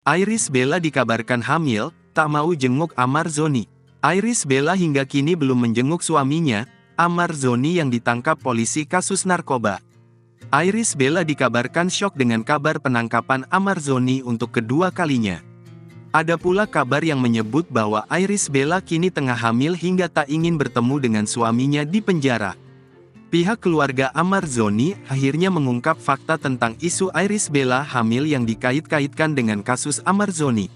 Iris Bella dikabarkan hamil, tak mau jenguk Amar Zoni. Iris Bella hingga kini belum menjenguk suaminya, Amar Zoni yang ditangkap polisi kasus narkoba. Iris Bella dikabarkan syok dengan kabar penangkapan Amar Zoni untuk kedua kalinya. Ada pula kabar yang menyebut bahwa Iris Bella kini tengah hamil hingga tak ingin bertemu dengan suaminya di penjara. Pihak keluarga Amar Zoni akhirnya mengungkap fakta tentang isu Iris Bella hamil yang dikait-kaitkan dengan kasus Amar Zoni.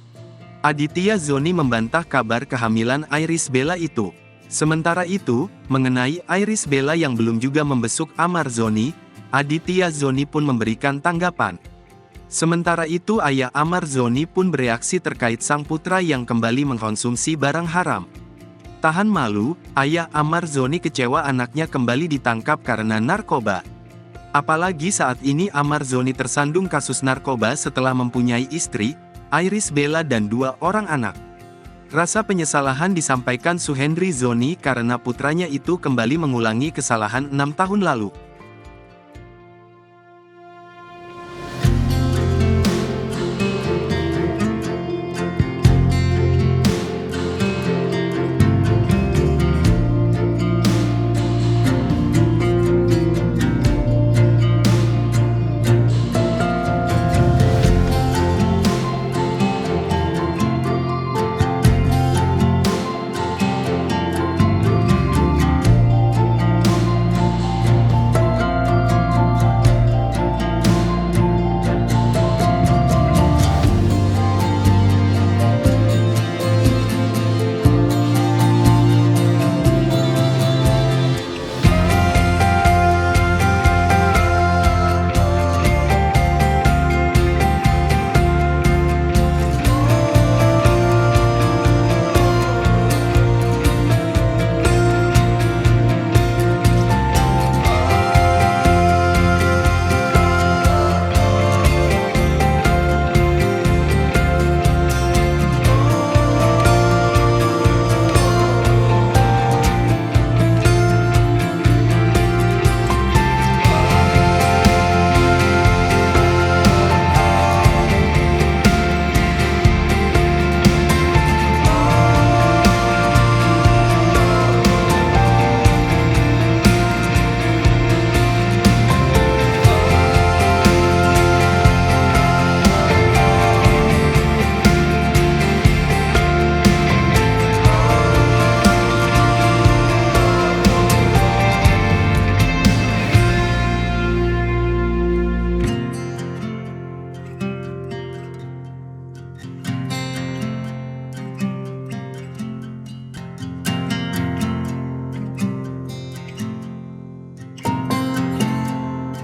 Aditya Zoni membantah kabar kehamilan Iris Bella itu. Sementara itu, mengenai Iris Bella yang belum juga membesuk Amar Zoni, Aditya Zoni pun memberikan tanggapan. Sementara itu ayah Amar Zoni pun bereaksi terkait sang putra yang kembali mengkonsumsi barang haram. Tahan malu, ayah Amar Zoni kecewa anaknya kembali ditangkap karena narkoba. Apalagi saat ini Amar Zoni tersandung kasus narkoba setelah mempunyai istri, Iris Bella dan 2 orang anak. Rasa penyesalahan disampaikan Suhendri Zoni karena putranya itu kembali mengulangi kesalahan 6 tahun lalu.